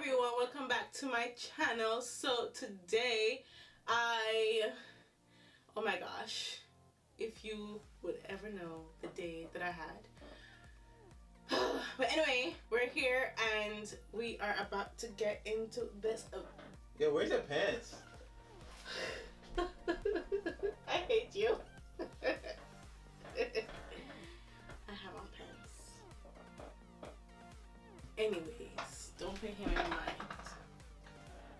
everyone, welcome back to my channel. So today oh my gosh, if you would ever know the day that I had. But anyway, we're here and we are about to get into this. Yo, where's your pants? I hate you. I have on pants. Anyways, don't pay him any mind.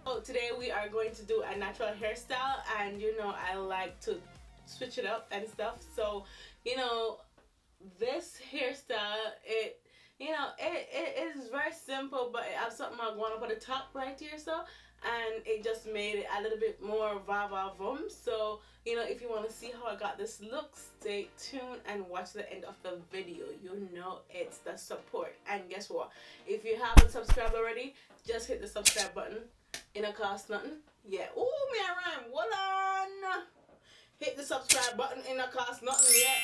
So today we are going to do a natural hairstyle, and you know I like to switch it up and stuff. So you know this hairstyle, it is very simple, but it has something I want to put the top right here, so and it just made it a little bit more va-va-voom. So you know, if you want to see how I got this look, stay tuned and watch the end of the video. You know it's the support. And guess what, if you haven't subscribed already, just hit the subscribe button. It don't cost nothing. Yeah. Ooh, me a rhyme. Hold on. Hit the subscribe button. It don't cost nothing yet.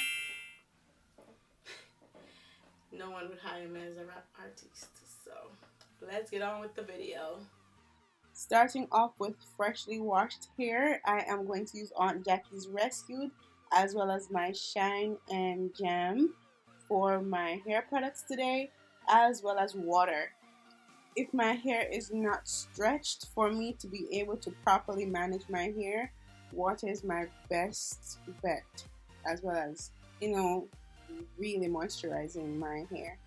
No one would hire me as a rap artist. So let's get on with the video. Starting off with freshly washed hair, I am going to use Aunt Jackie's Rescued as well as my Shine and Jam for my hair products today, as well as water. If my hair is not stretched, for me to be able to properly manage my hair, water is my best bet, as well as, you know, really moisturizing my hair.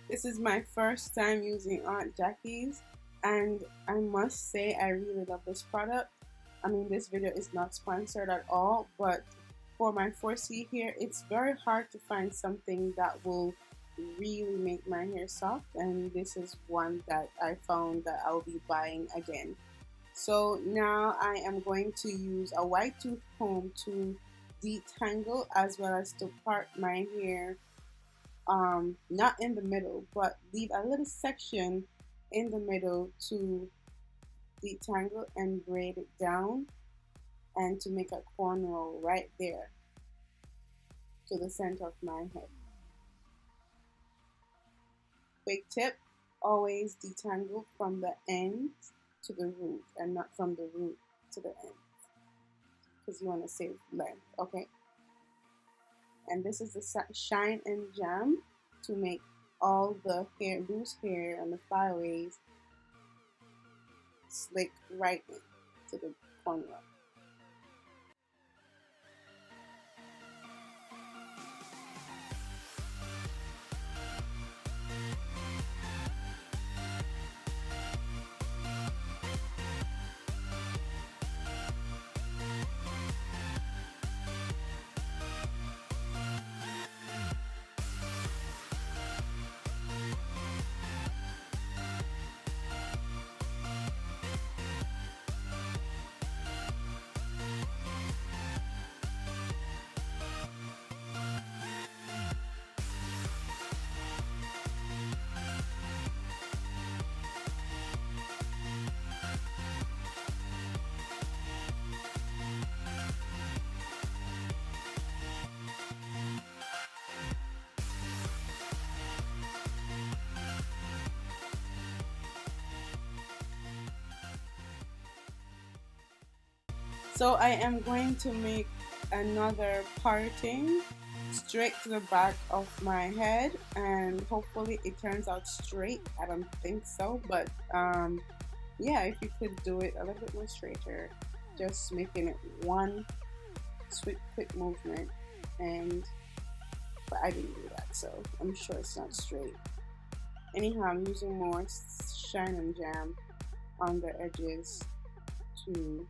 This is my first time using Aunt Jackie's, and I must say I really love this product. I mean, this video is not sponsored at all, but for my 4C hair, it's very hard to find something that will really make my hair soft, and this is one that I found that I'll be buying again. So now I am going to use a white tooth comb to detangle as well as to part my hair, not in the middle, but leave a little section in the middle to detangle and braid it down, and to make a cornrow right there to the center of my head. Quick tip, always detangle from the end to the root and not from the root to the end, because you want to save length, okay? And this is the Shine and Jam to make all the hair, loose hair and the flyaways slick right into the cornrow. So I am going to make another parting straight to the back of my head, and hopefully it turns out straight. I don't think so, but yeah, if you could do it a little bit more straighter, just making it one quick movement, but I didn't do that, so I'm sure it's not straight. Anyhow, I'm using more Shine and Jam on the edges to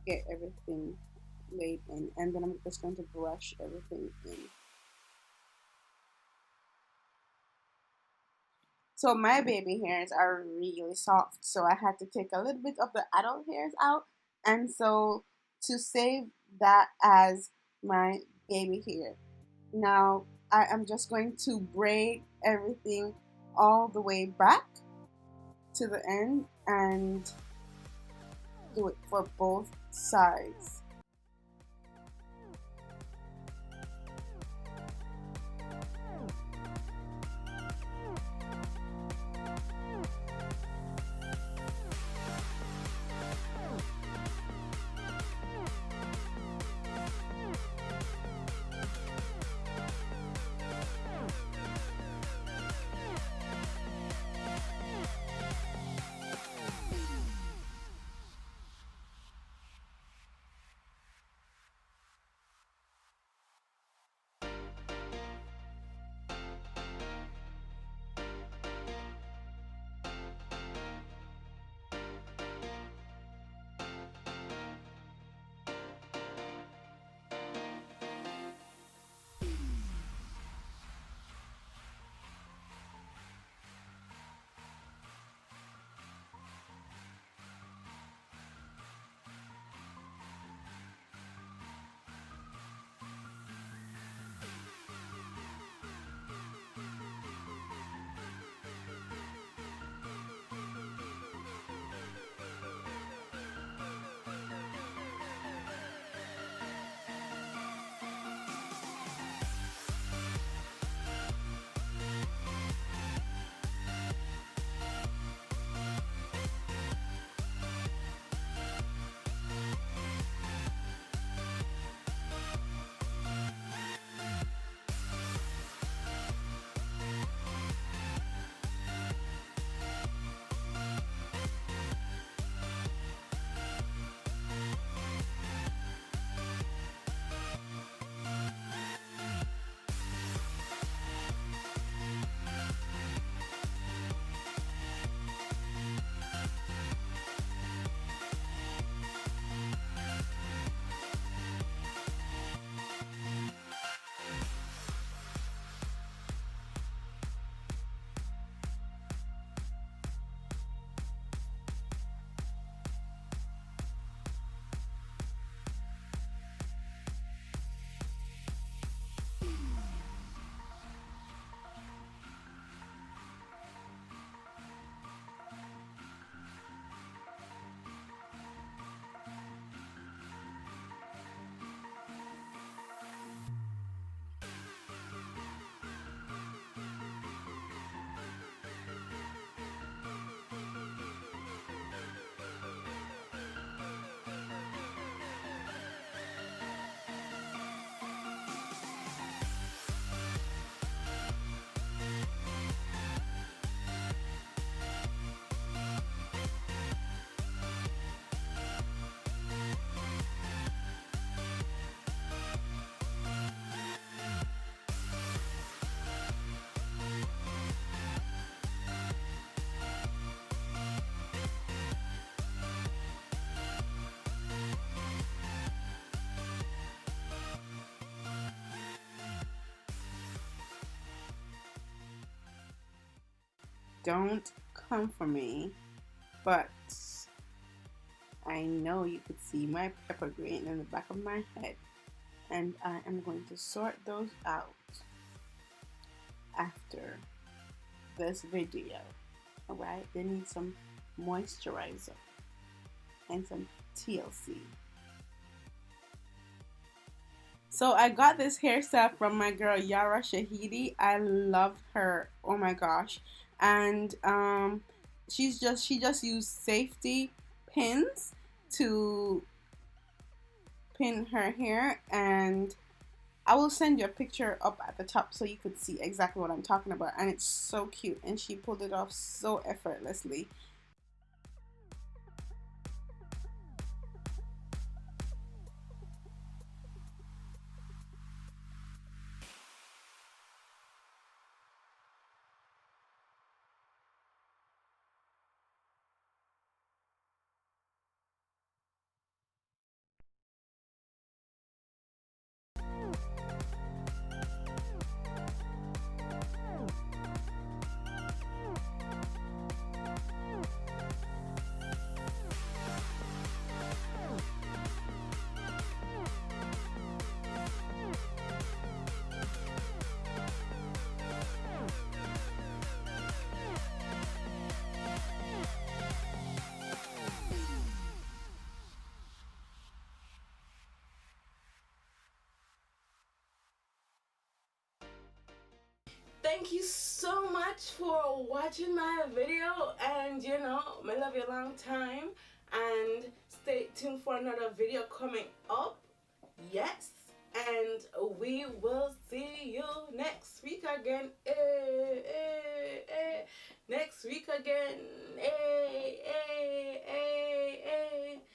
get everything laid in, and then I'm just going to brush everything in. So my baby hairs are really soft, so I had to take a little bit of the adult hairs out, and so to save that as my baby hair, now I am just going to braid everything all the way back to the end and do it for both sides. don't come for me, but I know you could see my pepper grain in the back of my head, and I am going to sort those out after this video. Alright, they need some moisturizer and some TLC. So I got this hairstyle from my girl Yara Shahidi. I love her. Oh my gosh. And she just used safety pins to pin her hair, and I will send you a picture up at the top so you could see exactly what I'm talking about. And it's so cute, and she pulled it off so effortlessly. Thank you so much for watching my video, and you know, I love you a long time, and stay tuned for another video coming up. Yes, and we will see you next week again. Next week again.